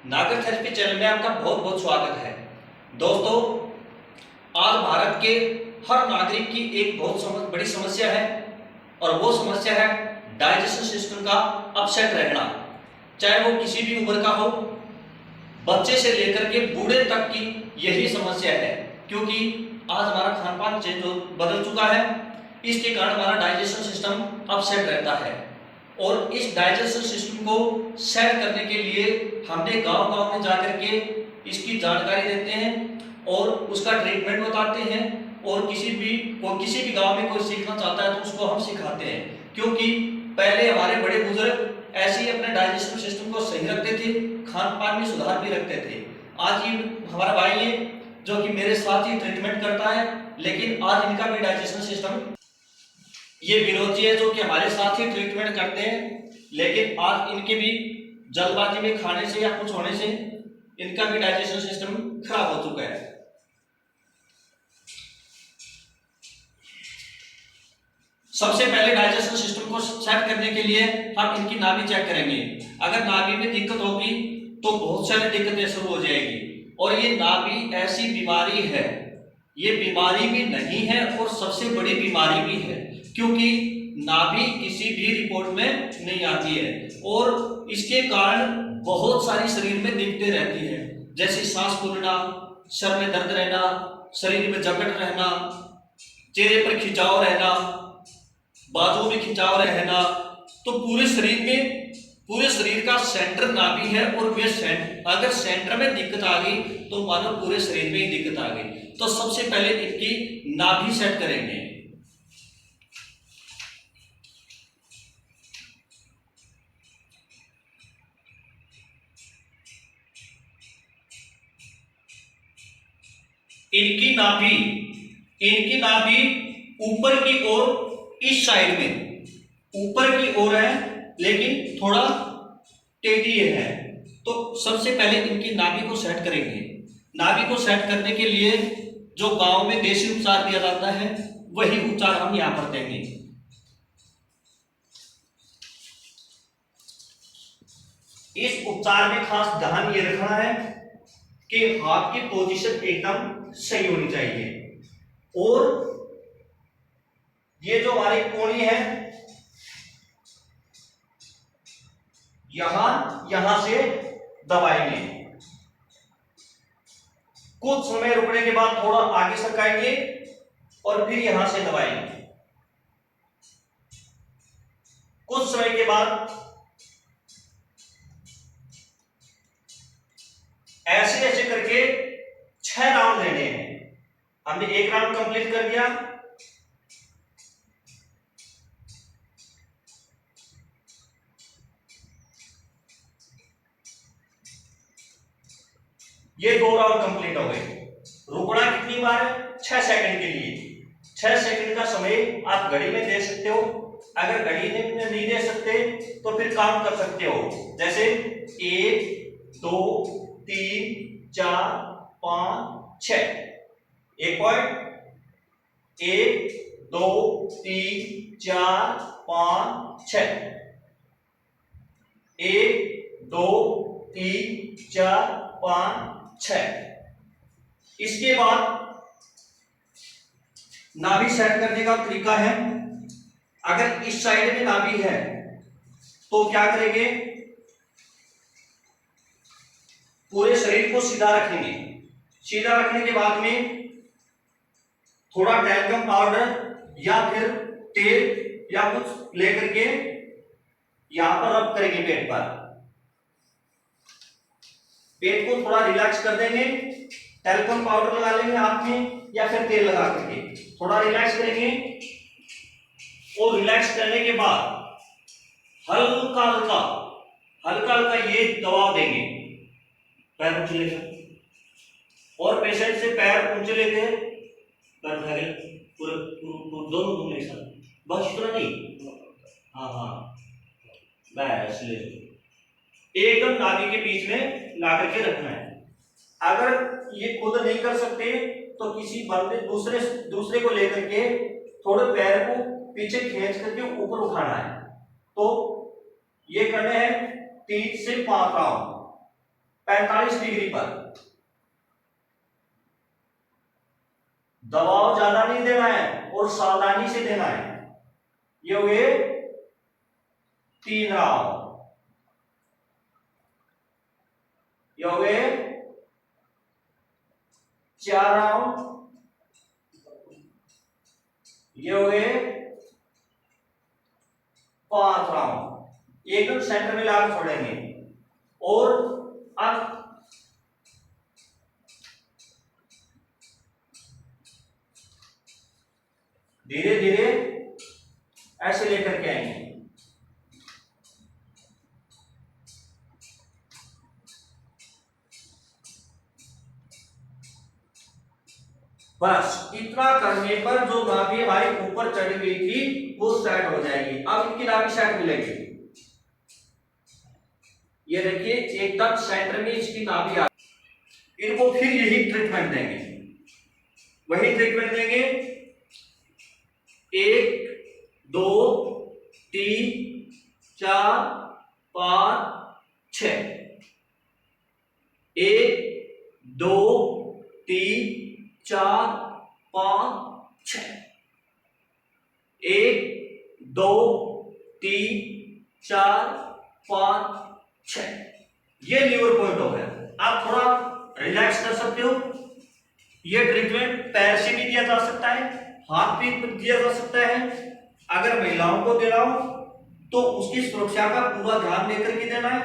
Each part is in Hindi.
नागर थेरेपी चैनल में आपका बहुत बहुत स्वागत है। दोस्तों, आज भारत के हर नागरिक की एक बहुत बड़ी समस्या है और वो समस्या है डाइजेशन सिस्टम का अपसेट रहना। चाहे वो किसी भी उम्र का हो, बच्चे से लेकर के बूढ़े तक की यही समस्या है, क्योंकि आज हमारा खान पान बदल चुका है। इसके कारण हमारा डाइजेशन सिस्टम अपसेट रहता है और इस डाइजेशन सिस्टम को सेट करने के लिए हमने गांव-गांव में जाकर के इसकी जानकारी देते हैं और उसका ट्रीटमेंट बताते हैं। और किसी भी गांव में कोई सीखना चाहता है तो उसको हम सिखाते हैं, क्योंकि पहले हमारे बड़े बुजुर्ग ऐसे ही अपने डाइजेशन सिस्टम को सही रखते थे, खान पान में सुधार भी रखते थे। आज ये हमारा भाई है जो कि मेरे साथ ही ट्रीटमेंट करता है, लेकिन आज इनका भी डाइजेशन सिस्टम, ये विनोद जी है जो कि हमारे साथ ही ट्रीटमेंट करते हैं, लेकिन आज इनके भी जल्दबाजी में खाने से या कुछ होने से इनका भी डाइजेशन सिस्टम खराब हो चुका है। सबसे पहले डाइजेशन सिस्टम को सेट करने के लिए हम इनकी नाभि चेक करेंगे। अगर नाभि में दिक्कत होगी तो बहुत सारी दिक्कतें शुरू हो जाएगी। और ये नाभि ऐसी बीमारी है, ये बीमारी भी नहीं है और सबसे बड़ी बीमारी भी है, क्योंकि नाभि किसी भी रिपोर्ट में नहीं आती है और इसके कारण बहुत सारी शरीर में दिक्कतें रहती है, जैसे सांस फूलना, सर में दर्द रहना, शरीर में जकड़ रहना, चेहरे पर खिंचाव रहना, बाजू में खिंचाव रहना। तो पूरे शरीर का सेंटर नाभि है और वे अगर सेंटर में दिक्कत आ गई तो मानो पूरे शरीर में ही दिक्कत आ गई। तो सबसे पहले इनकी नाभि सेट करेंगे। इनकी नाभि ऊपर की ओर, इस साइड में ऊपर की ओर है, लेकिन थोड़ा टेढ़ी है। तो सबसे पहले इनकी नाभि को सेट करेंगे। नाभि को सेट करने के लिए जो गांव में देसी उपचार दिया जाता है वही उपचार हम यहां पर देंगे। इस उपचार में खास ध्यान ये रखना है कि हाथ की पोजीशन एकदम सही होनी चाहिए और ये जो हमारी कोहनी है यहां से दबाएंगे। कुछ समय रुकने के बाद थोड़ा आगे सरकाएंगे और फिर यहां से दबाएंगे। कुछ समय के बाद ऐसे ऐसे करके 6 राउंड लेने हैं। हमने 1 राउंड कंप्लीट कर दिया। ये 2 राउंड कंप्लीट हो गए। रुकना कितनी बार है? 6 सेकंड के लिए। 6 सेकंड का समय आप घड़ी में दे सकते हो। अगर घड़ी में नहीं दे सकते तो फिर काउंट कर सकते हो, जैसे 1 2 3 4 5 6। 1 पॉइंट 1 2 3 4 5 6। 1 2 3 4 5 6। इसके बाद नाभि सेट करने का तरीका है, अगर इस साइड में नाभि है तो क्या करेंगे, पूरे शरीर को सीधा रखेंगे। सीधा रखने के बाद में थोड़ा टैल्कम पाउडर या फिर तेल या कुछ लेकर के यहां पर रब करेंगे पेट पर। पेट को थोड़ा रिलैक्स कर देंगे। टैल्कम पाउडर लगा लेंगे हाथ में या फिर तेल लगा करके थोड़ा रिलैक्स करेंगे। और रिलैक्स करने के बाद हल्का हल्का ये दबाव देंगे। पैर ऊंचे लेकर और पेशेंट से पैर ऊंचे लेके पैर उठा के पूरे दोनों घूमने के साथ, बस इतना नहीं, हाँ बस ले एकदम नाभि के बीच में ला करके रखना है। अगर ये खुद नहीं कर सकते तो किसी बंदे दूसरे को लेकर के थोड़े पैर को पीछे खींच करके ऊपर उठाना है। तो ये करने हैं 3 से 5 राउंड। 45 डिग्री पर। दबाव ज्यादा नहीं देना है और सावधानी से देना है। ये हुए 3 राउंड, ये हुए 4 राउंड, ये हुए 5 राउंड। एकदम सेंटर में लाकर छोड़ेंगे और अब धीरे धीरे ऐसे लेकर के आएंगे। बस इतना करने पर जो नाभि हमारी ऊपर चढ़ी हुई थी वो सेट हो जाएगी। अब इनकी नाभि सेट मिलेगी। ये देखिए एकदम सेंटर में इसकी नाभि आ, इनको फिर यही ट्रीटमेंट देंगे, वही ट्रीटमेंट देंगे। 1 2 3 4 5 6, 1 2 3 4 5 6, 1 2 3 4 5 6। ये लीवर पॉइंट हो गया। आप थोड़ा रिलैक्स कर सकते हो। ये ट्रीटमेंट पैर से भी दिया जा सकता है, हाथ भी दिया जा सकता है। अगर महिलाओं को दे रहा हूं तो उसकी सुरक्षा का पूरा ध्यान लेकर के देना है।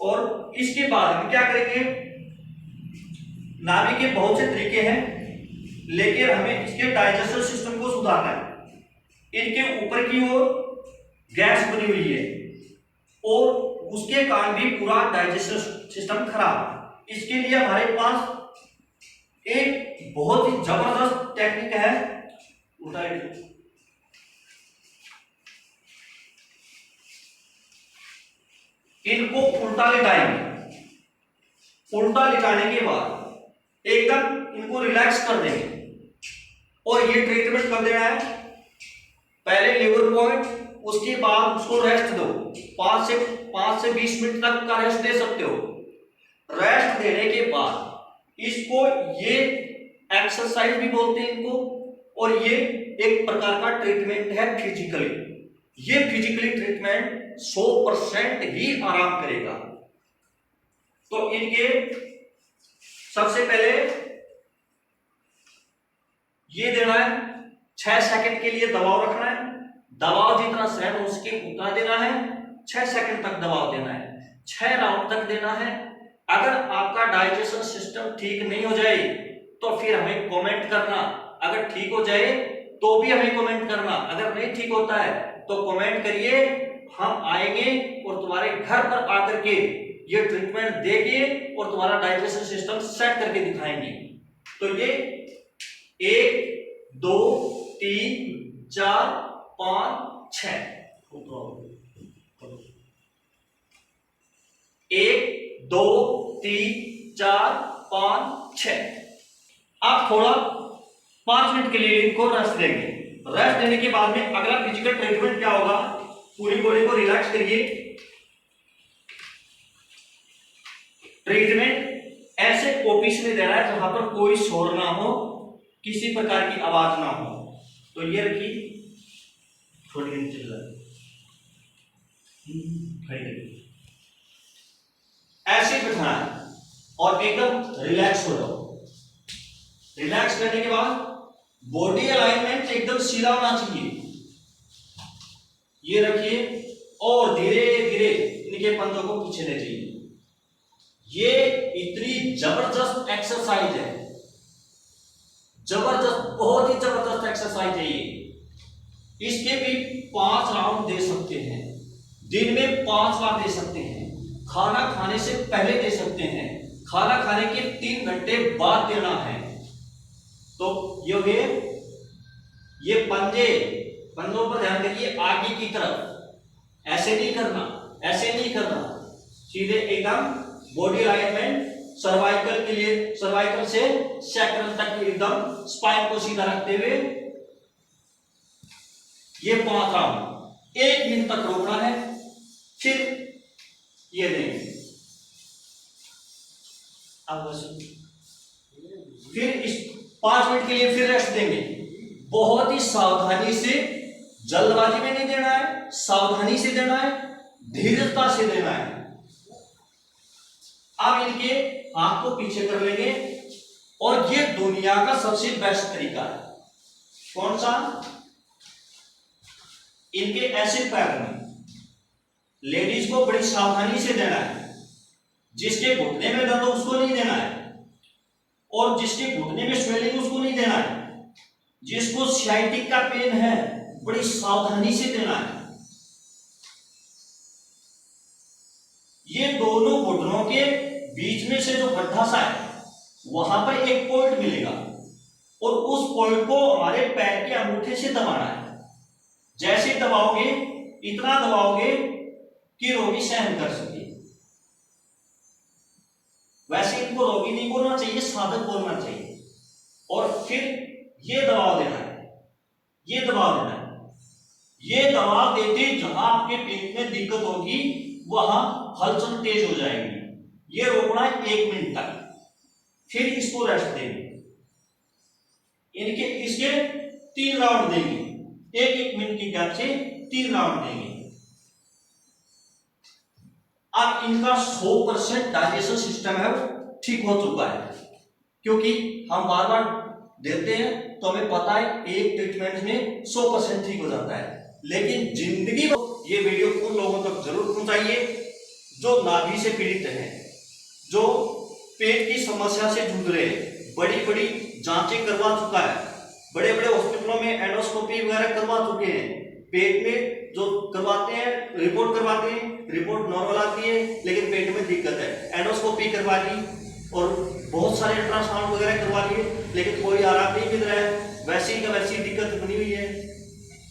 और इसके बाद हम क्या करेंगे, नाभि के बहुत से तरीके हैं, लेकिन हमें इसके डाइजेस्टिव सिस्टम को सुधारना है। इनके ऊपर की ओर गैस बनी हुई है और उसके कारण भी पूरा डाइजेस्टिव सिस्टम खराब। इसके लिए हमारे पास एक बहुत ही जबरदस्त टेक्निक है। इनको उल्टा लिटाएंगे। उल्टा लिटाने के बाद एकदम इनको रिलैक्स कर देंगे और ये ट्रीटमेंट कर देना है। पहले लीवर पॉइंट, उसके बाद उसको रेस्ट दो। 5 से 20 मिनट तक का रेस्ट दे सकते हो। रेस्ट देने के बाद इसको, ये एक्सरसाइज भी बोलते हैं इनको, और ये एक प्रकार का ट्रीटमेंट है फिजिकली। ये फिजिकली ट्रीटमेंट 100% ही आराम करेगा। तो इनके सबसे पहले ये देना है, 6 सेकंड के लिए दबाव रखना है। दबाव जितना सहन हो सके उतना देना है। 6 सेकंड तक दबाव देना है, 6 राउंड तक देना है। अगर आपका डाइजेशन सिस्टम ठीक नहीं हो जाए तो फिर हमें कमेंट करना। अगर ठीक हो जाए तो भी हमें कमेंट करना। अगर नहीं ठीक होता है तो कमेंट करिए, हम आएंगे और तुम्हारे घर पर आकर के ये ट्रीटमेंट देंगे और तुम्हारा डाइजेशन सिस्टम सेट करके दिखाएंगे। तो ये 1 2 3 4 5 6, 1 2 3 4 5 6। आप थोड़ा 5 मिनट के लिए इनको रेस्ट देंगे। रेस्ट देने के बाद में अगला फिजिकल ट्रीटमेंट क्या होगा, पूरी बॉडी को रिलैक्स करिए। ट्रीटमेंट ऐसे ओपीस में देना है जहां पर कोई शोर ना हो, किसी प्रकार की आवाज ना हो। तो ये रखिए, थोड़ी ऐसे बिठाना है और एकदम रिलैक्स हो जाओ। रिलैक्स करने के बाद बॉडी अलाइनमेंट एकदम सीधा होना चाहिए। ये रखिए और धीरे धीरे इनके पंजों को पीछे ले जाइए। ये इतनी जबरदस्त एक्सरसाइज है, जबरदस्त, बहुत ही जबरदस्त एक्सरसाइज है ये। इसके भी 5 राउंड दे सकते हैं, दिन में 5 बार दे सकते हैं, खाना खाने से पहले दे सकते हैं, खाना खाने के 3 घंटे बाद देना है। तो ये पंजों पर ध्यान करिए, आगे की तरफ। ऐसे नहीं करना, ऐसे नहीं करना, सीधे एकदम बॉडी अलाइनमेंट। सर्वाइकल के लिए, सर्वाइकल से सैक्रल तक एकदम स्पाइन को सीधा रखते हुए ये 5 राउंड 1 मिनट तक रोकना है। फिर ये देंगे अब फिर इस 5 मिनट के लिए फिर रेस्ट देंगे। बहुत ही सावधानी से, जल्दबाजी में नहीं देना है, सावधानी से देना है, धीरजता से देना है। अब इनके आंख को पीछे कर लेंगे और ये दुनिया का सबसे बेस्ट तरीका है। कौन सा? इनके ऐसे पैर में लेडीज को बड़ी सावधानी से देना है। जिसके घुटने में दर्द हो उसको नहीं देना है, और जिसके घुटने में स्वेलिंग उसको नहीं देना है। जिसको साइटिक का पेन है बड़ी सावधानी से देना है। ये दोनों घुटनों के बीच में से जो गड्ढा सा है वहां पर एक पॉइंट मिलेगा, और उस पॉइंट को हमारे पैर के अंगूठे से दबाना है। जैसे दबाओगे, इतना दबाओगे कि रोगी सहन कर सके। वैसे इनको रोगी नहीं बोलना चाहिए, साधक बोलना चाहिए। और फिर ये दबाव देना है, ये दबाव देना है। ये दबाव देते जहां आपके पेट में दिक्कत होगी वहां हलचल तेज हो जाएगी। ये रोकना है 1 मिनट तक। फिर इसको रेस्ट देंगे। इनके इसके 3 राउंड देंगे, 1-1 मिनट की गैप से 3 राउंड देंगे। अब इनका 100% डाइजेशन सिस्टम है वो ठीक हो चुका है, क्योंकि हम बार बार देते हैं तो हमें पता है एक ट्रीटमेंट में 100% ठीक हो जाता है। लेकिन जिंदगी में ये वीडियो उन लोगों तक जरूर पहुंचाइए जो नाभि से पीड़ित हैं, जो पेट की समस्या से जूझ रहे हैं, बड़ी बड़ी जांचें करवा चुका है, बड़े बड़े हॉस्पिटलों में एंडोस्कोपी वगैरह करवा चुके हैं। पेट में जो करवाते हैं, रिपोर्ट करवाते हैं, रिपोर्ट नॉर्मल आती है लेकिन पेट में दिक्कत है, एंडोस्कोपी करवा ली और बहुत सारे अल्ट्रासाउंड वगैरह करवा लिए, लेकिन कोई आराम नहीं मिल रहा है, वैसी का वैसी दिक्कत बनी हुई है।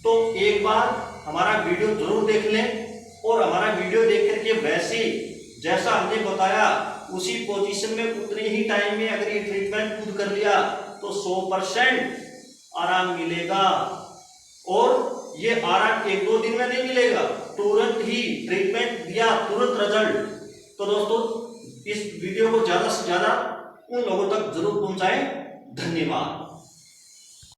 तो एक बार हमारा वीडियो जरूर देख लें, और हमारा वीडियो देख करके वैसे जैसा हमने बताया उसी पोजीशन में उतने ही टाइम में अगर ये ट्रीटमेंट खुद कर लिया तो 100% आराम मिलेगा। और ये आराम 1-2 दिन में नहीं मिलेगा, तुरंत ही ट्रीटमेंट दिया तुरंत रिजल्ट। तो दोस्तों इस वीडियो को ज्यादा से ज्यादा उन लोगों तक जरूर पहुंचाएं। धन्यवाद।